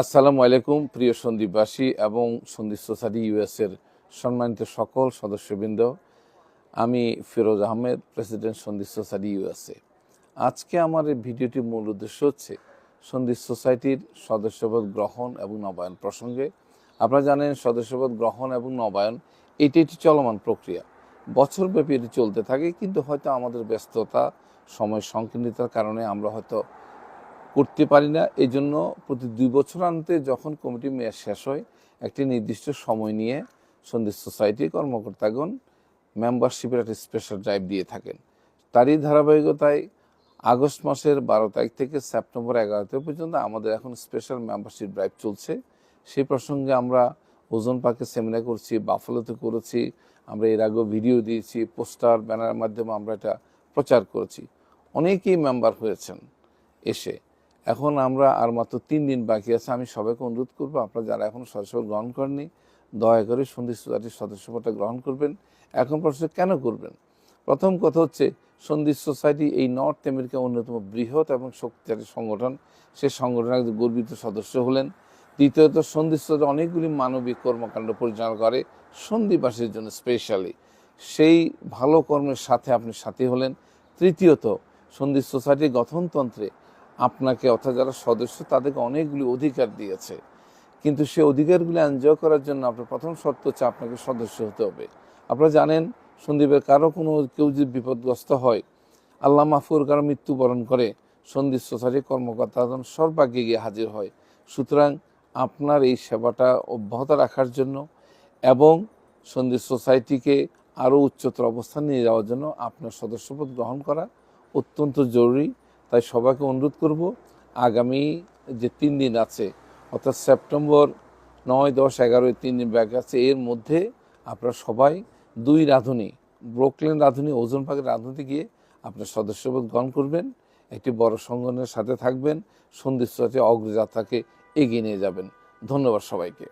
আসসালামু আলাইকুম প্রিয় সন্দীপবাসী এবং সন্দীপ সোসাইটি ইউএসের সম্মানিত সকল সদস্যবৃন্দ। আমি Firoz Ahmed, president Sandwip society USA. আজকে আমার এই ভিডিওটির মূল উদ্দেশ্য হচ্ছে সন্দীপ সোসাইটির সদস্যপদ গ্রহণ এবং নবায়ন প্রসঙ্গে। আপনারা জানেন সদস্যপদ গ্রহণ এবং নবায়ন এটি একটি চলমান প্রক্রিয়া, বছরব্যাপী এটি চলতে থাকে, কিন্তু হয়তো আমাদের ব্যস্ততা, সময় সংকীর্ণতার কারণে আমরা হয়তো করতে পারি না। এই জন্য প্রতি 2 বছর আনতে যখন কমিটি মেয়াদ শেষ হয়, একটি নির্দিষ্ট সময় নিয়ে সন্দীপ সোসাইটির কর্মকর্তাগণ মেম্বারশিপের একটি স্পেশাল ড্রাইভ দিয়ে থাকেন। তারই ধারাবাহিকতায় আগস্ট মাসের 12 তারিখ থেকে সেপ্টেম্বর 11 তারিখ পর্যন্ত আমাদের এখন স্পেশাল মেম্বারশিপ ড্রাইভ চলছে। সেই প্রসঙ্গে আমরা ওজন পার্কে সেমিনার করছি, বাফালোতে করেছি, আমরা এর আগেও ভিডিও দিয়েছি, পোস্টার ব্যানারের মাধ্যমে আমরা এটা প্রচার করেছি। অনেকেই মেম্বার হয়েছেন এসে। এখন আমরা আর মাত্র 3 দিন বাকি আছে। আমি সবাইকে অনুরোধ করবো, আপনারা যারা এখন সদস্যপদ গ্রহণ করেননি, দয়া করে সন্দীপ সোসাইটির সদস্যপদটা গ্রহণ করবেন। এখন প্রশ্ন, কেন করবেন? প্রথম কথা হচ্ছে, সন্দীপ সোসাইটি এই নর্থ আমেরিকার অন্যতম বৃহৎ এবং শক্তিশালী সংগঠন। সেই সংগঠনের একজন গর্বিত সদস্য হলেন। দ্বিতীয়ত, সন্দীপ সোসাইটি অনেকগুলি মানবিক কর্মকাণ্ড পরিচালনা করে সন্দীপবাসীর জন্য স্পেশালি। সেই ভালো কর্মের সাথে আপনি সাথী হলেন। তৃতীয়ত, সন্দীপ সোসাইটির গঠনতন্ত্রে আপনাকে, অর্থাৎ যারা সদস্য, তাদেরকে অনেকগুলি অধিকার দিয়েছে, কিন্তু সেই অধিকারগুলি এনজয় করার জন্য আপনার প্রথম শর্ত হচ্ছে আপনাকে সদস্য হতে হবে। আপনারা জানেন, সন্দীপের কেউ যদি বিপদগ্রস্ত হয়, আল্লাহ মাফুর কারো মৃত্যুবরণ করে, সন্দীপ সোসাইটির কর্মকর্তাগণ সর্বাগ্যে গিয়ে হাজির হয়। সুতরাং আপনার এই সেবাটা অব্যাহত রাখার জন্য এবং সন্দীপ সোসাইটিকে আরও উচ্চতর অবস্থান নিয়ে যাওয়ার জন্য আপনার সদস্যপদ গ্রহণ করা অত্যন্ত জরুরি। তাই সবাইকে অনুরোধ করব, আগামী যে 3 দিন আছে, অর্থাৎ সেপ্টেম্বর 9, 10, 11 3 দিন ব্যাক আছে, এর মধ্যে আপনারা সবাই 2 রাঁধুনি, ব্রুকলিন রাঁধুনি, ওজন পার্কের রাঁধুনিতে গিয়ে আপনার সদস্যপদ গ্রহণ করবেন। একটি বড় সংগঠনের সাথে থাকবেন, সন্দীপ সোসাইটির অগ্রযাত্রাকে এগিয়ে নিয়ে যাবেন। ধন্যবাদ সবাইকে।